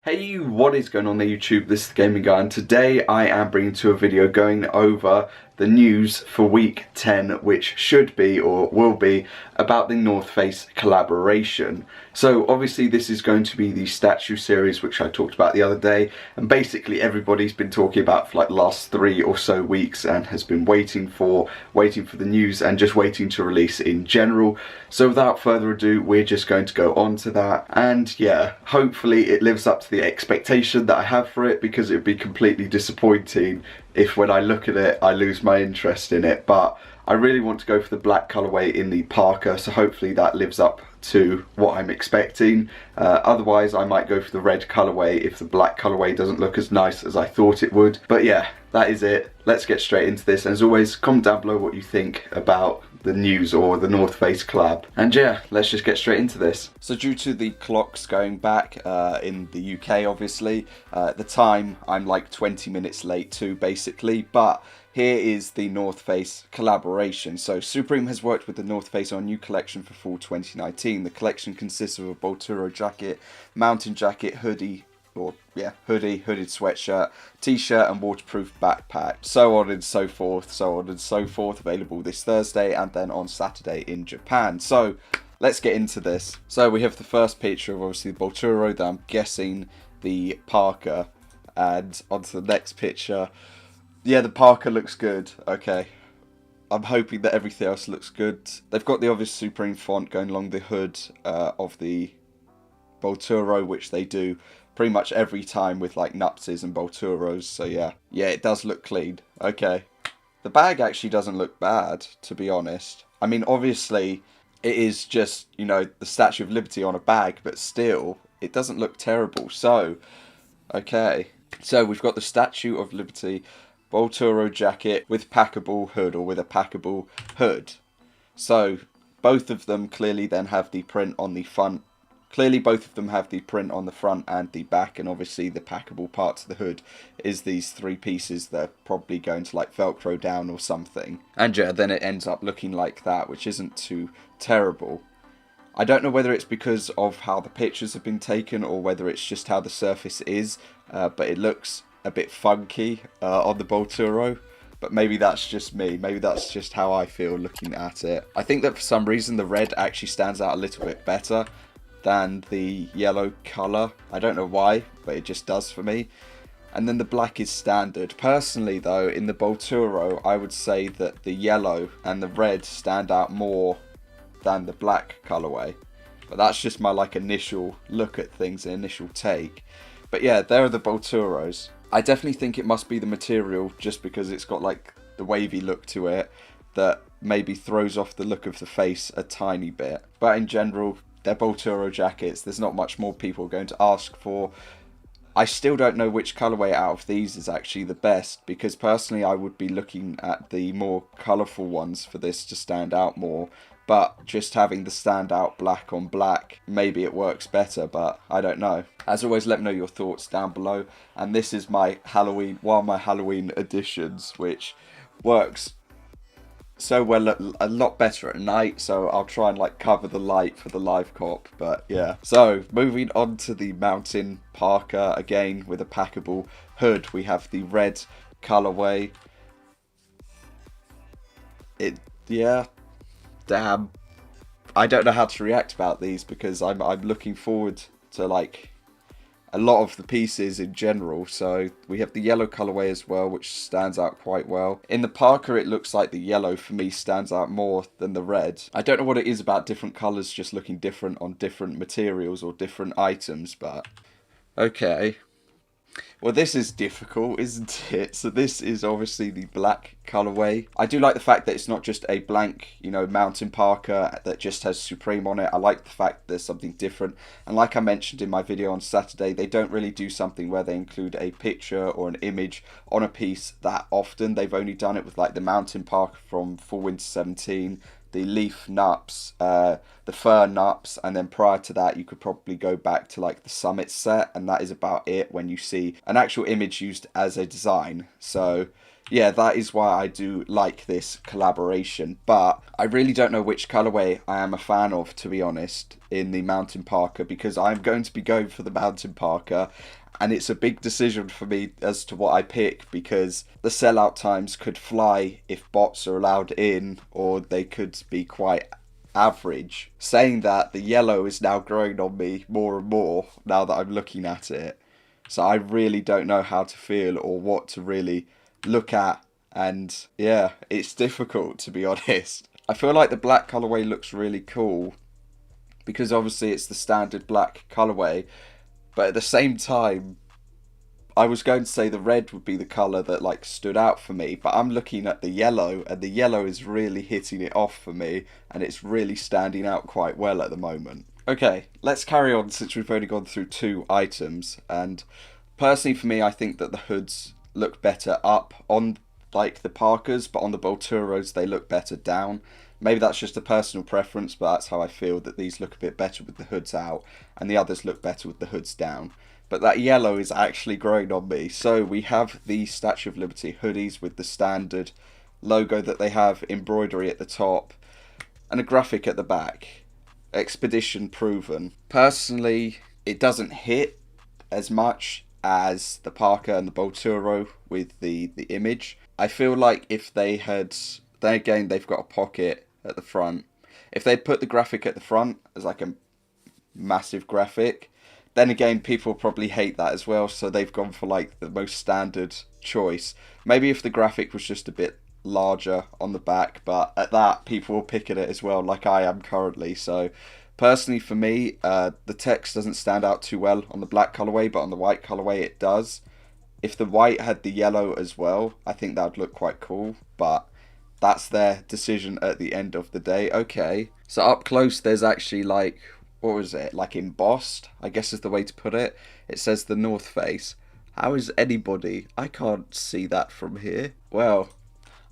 Hey, what is going on there YouTube? This is the Gaming Guy, and today I am bringing to a video going over the news for week 10, which should be or will be about the North Face collaboration. So obviously this is going to be the statue series which I talked about the other day, and basically everybody's been talking about for like the last 3 or so weeks and has been waiting for the news and just waiting to release in general. So without further ado, we're just going to go on to that, and yeah, hopefully it lives up to the expectation that I have for it, because it would be completely disappointing if when I look at it I lose my interest in it. But I really want to go for the black colourway in the parka, so hopefully that lives up to what I'm expecting. Otherwise I might go for the red colourway if the black colourway doesn't look as nice as I thought it would. But yeah, that is it. Let's get straight into this, and as always, comment down below what you think about the news or the North Face collab. And yeah, let's just get straight into this. So due to the clocks going back in the UK, obviously, at the time I'm like 20 minutes late too, basically, but here is the North Face collaboration. So Supreme has worked with the North Face on a new collection for fall 2019. The collection consists of a Baltoro jacket, mountain jacket, hoodie, hooded sweatshirt, t-shirt and waterproof backpack, so on and so forth, available this Thursday and then on Saturday in Japan. So let's get into this. So we have the first picture of obviously the Baltoro, that I'm guessing the parka, and onto the next picture. Yeah, the parka looks good. Okay, I'm hoping that everything else looks good. They've got the obvious Supreme font going along the hood of the Baltoro, which they do pretty much every time with like Nuptses and Baltoros. So yeah, it does look clean. Okay, the bag actually doesn't look bad, to be honest. I mean, obviously it is just, you know, the Statue of Liberty on a bag, but still it doesn't look terrible. So okay, so we've got the Statue of Liberty Baltoro jacket with packable hood, or with a packable hood. So both of them clearly then have the print on the front. Clearly both of them have the print on the front and the back, and obviously the packable parts of the hood is these 3 pieces that are probably going to like Velcro down or something. And yeah, then it ends up looking like that, which isn't too terrible. I don't know whether it's because of how the pictures have been taken or whether it's just how the surface is, but it looks a bit funky on the Baltoro. But maybe that's just me. Maybe that's just how I feel looking at it. I think that for some reason the red actually stands out a little bit better than the yellow colour. I don't know why, but it just does for me. And then the black is standard. Personally though, in the Baltoro, I would say that the yellow and the red stand out more than the black colourway. But that's just my like initial look at things, an initial take. But yeah, there are the Baltoros. I definitely think it must be the material, just because it's got like the wavy look to it that maybe throws off the look of the face a tiny bit. But in general, they're Baltoro jackets. There's not much more people are going to ask for. I still don't know which colourway out of these is actually the best, because personally I would be looking at the more colourful ones for this to stand out more. But just having the standout black on black, maybe it works better, but I don't know. As always, let me know your thoughts down below. And this is my Halloween, one of my Halloween editions, which works so well, a lot better at night, so I'll try and like cover the light for the live cop. But yeah, so moving on to the mountain parka, again with a packable hood. We have the red colorway. Damn, I don't know how to react about these, because I'm looking forward to like a lot of the pieces in general. So we have the yellow colorway as well, which stands out quite well. In the parka, it looks like the yellow for me stands out more than the red. I don't know what it is about different colors just looking different on different materials or different items, but okay. Well, this is difficult, isn't it? So this is obviously the black colorway. I do like the fact that it's not just a blank, you know, mountain parka that just has Supreme on it. I like the fact there's something different. And like I mentioned in my video on Saturday, they don't really do something where they include a picture or an image on a piece that often. They've only done it with like the mountain parka from Fall Winter 17, the leaf nups, the fur nups, and then prior to that you could probably go back to like the summit set, and that is about it when you see an actual image used as a design. So yeah, that is why I do like this collaboration, but I really don't know which colorway I am a fan of, to be honest, in the mountain parka, because I'm going to be going for the mountain parka, and it's a big decision for me as to what I pick, because the sellout times could fly if bots are allowed in, or they could be quite average. Saying that, the yellow is now growing on me more and more now that I'm looking at it, so I really don't know how to feel or what to really look at, and yeah, it's difficult, to be honest. I feel like the black colorway looks really cool because obviously it's the standard black colorway, but at the same time I was going to say the red would be the color that like stood out for me, but I'm looking at the yellow, and the yellow is really hitting it off for me, and it's really standing out quite well at the moment. Okay, let's carry on since we've only gone through 2 items, and personally for me I think that the hoods look better up on like the parkas, but on the Baltoros they look better down. Maybe that's just a personal preference, but that's how I feel, that these look a bit better with the hoods out and the others look better with the hoods down. But that yellow is actually growing on me. So we have the Statue of Liberty hoodies with the standard logo that they have, embroidery at the top and a graphic at the back. Expedition proven. Personally, it doesn't hit as much as the parka and the Baltoro with the image. I feel like if they had, then again they've got a pocket at the front, if they'd put the graphic at the front as like a massive graphic, then again people probably hate that as well, so they've gone for like the most standard choice. Maybe if the graphic was just a bit larger on the back, but at that people will pick at it as well, like I am currently. So personally for me, the text doesn't stand out too well on the black colorway, but on the white colorway it does. If the white had the yellow as well, I think that would look quite cool, but that's their decision at the end of the day. Okay, so up close there's actually like, what was it, like embossed, I guess is the way to put it. It says the North Face. How is anybody, I can't see that from here. Well,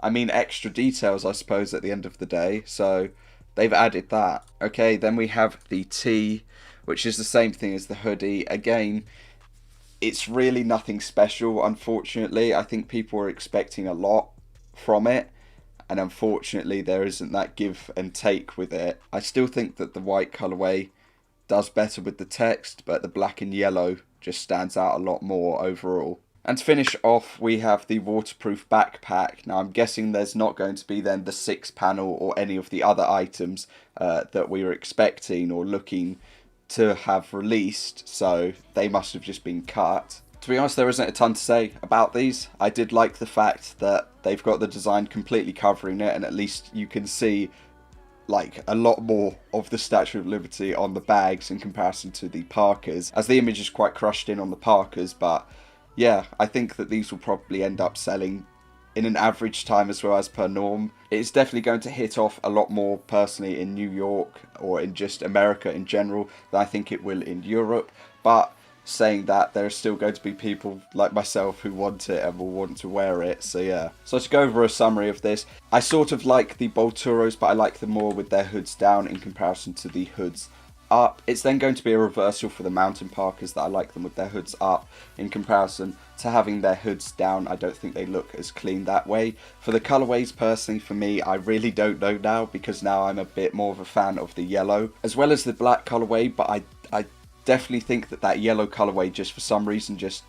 I mean extra details I suppose at the end of the day, so they've added that. Okay, then we have the tee, which is the same thing as the hoodie. Again, it's really nothing special, unfortunately. I think people are expecting a lot from it, and unfortunately there isn't that give and take with it. I still think that the white colorway does better with the text, but the black and yellow just stands out a lot more overall. And to finish off, we have the waterproof backpack. Now I'm guessing there's not going to be then the 6-panel or any of the other items that we were expecting or looking to have released, so they must have just been cut. To be honest, there isn't a ton to say about these. I did like the fact that they've got the design completely covering it, and at least you can see like a lot more of the Statue of Liberty on the bags in comparison to the parkas, as the image is quite crushed in on the parkas. But yeah, I think that these will probably end up selling in an average time as well as per norm. It's definitely going to hit off a lot more personally in New York or in just America in general than I think it will in Europe. But saying that, there are still going to be people like myself who want it and will want to wear it, so yeah. So to go over a summary of this, I sort of like the Baltoros, but I like them more with their hoods down in comparison to the hoods up. It's then going to be a reversal for the mountain parkas, that I like them with their hoods up in comparison to having their hoods down. I don't think they look as clean that way. For the colorways, personally for me, I really don't know now, because now I'm a bit more of a fan of the yellow as well as the black colorway, but I definitely think that yellow colorway just for some reason just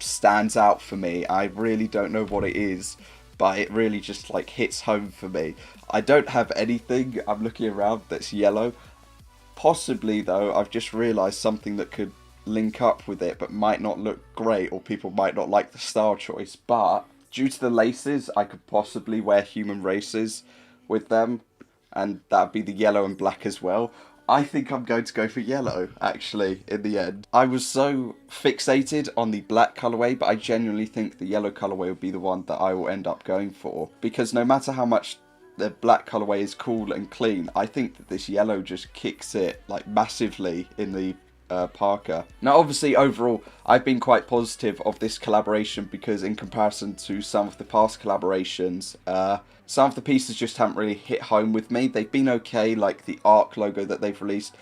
stands out for me. I really don't know what it is, but it really just like hits home for me. I don't have anything, I'm looking around, that's yellow. Possibly though, I've just realised something that could link up with it but might not look great, or people might not like the style choice, but due to the laces I could possibly wear human races with them, and that would be the yellow and black as well. I think I'm going to go for yellow, actually, in the end. I was so fixated on the black colourway, but I genuinely think the yellow colourway will be the one that I will end up going for, because no matter how much the black colourway is cool and clean, I think that this yellow just kicks it like massively in the parka. Now obviously overall I've been quite positive of this collaboration because in comparison to some of the past collaborations, some of the pieces just haven't really hit home with me. They've been okay, like the ARC logo that they've released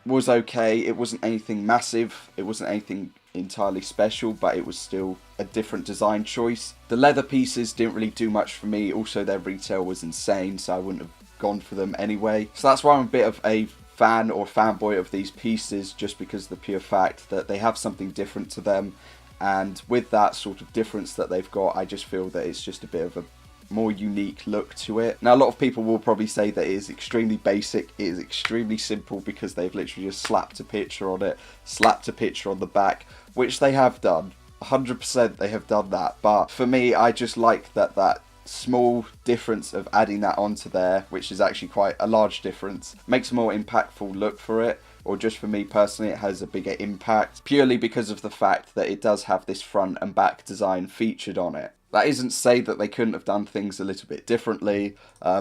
was okay. It wasn't anything massive, it wasn't anything entirely special, but it was still a different design choice. The leather pieces didn't really do much for me. Also their retail was insane, so I wouldn't have gone for them anyway. So that's why I'm a bit of a fan or fanboy of these pieces, just because of the pure fact that they have something different to them, and with that sort of difference that they've got, I just feel that it's just a bit of a more unique look to it. Now a lot of people will probably say that it is extremely basic, it is extremely simple, because they've literally just slapped a picture on it, slapped a picture on the back, which they have done. 100% they have done that, but for me I just like that small difference of adding that onto there, which is actually quite a large difference, makes a more impactful look for it. Or just for me personally, it has a bigger impact purely because of the fact that it does have this front and back design featured on it. That isn't to say that they couldn't have done things a little bit differently,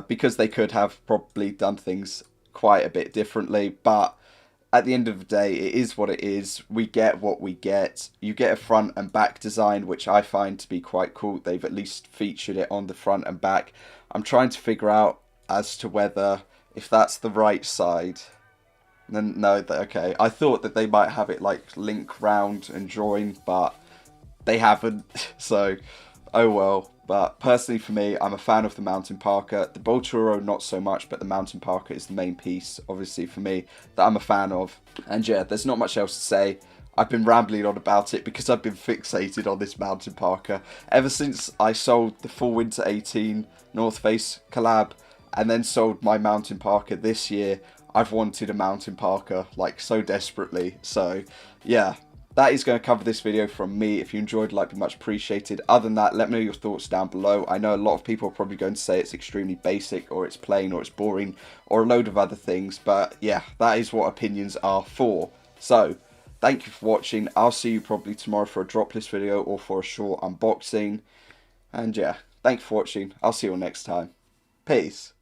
because they could have probably done things quite a bit differently, but at the end of the day, it is what it is. We get what we get. You get a front and back design, which I find to be quite cool. They've at least featured it on the front and back. I'm trying to figure out as to whether, if that's the right side. Then no, okay. I thought that they might have it like link round and join, but they haven't. So, oh well. But personally for me, I'm a fan of the mountain parka. The Baltoro not so much, but the mountain parka is the main piece, obviously for me, that I'm a fan of. And yeah, there's not much else to say. I've been rambling on about it because I've been fixated on this mountain parka ever since I sold the Fall Winter 18 North Face collab and then sold my mountain parka this year. I've wanted a mountain parka like so desperately. So yeah, that is going to cover this video from me. If you enjoyed, like, be much appreciated. Other than that, let me know your thoughts down below. I know a lot of people are probably going to say it's extremely basic, or it's plain, or it's boring, or a load of other things. But yeah, that is what opinions are for. So, thank you for watching. I'll see you probably tomorrow for a dropless video or for a short unboxing. And yeah, thank you for watching. I'll see you all next time. Peace.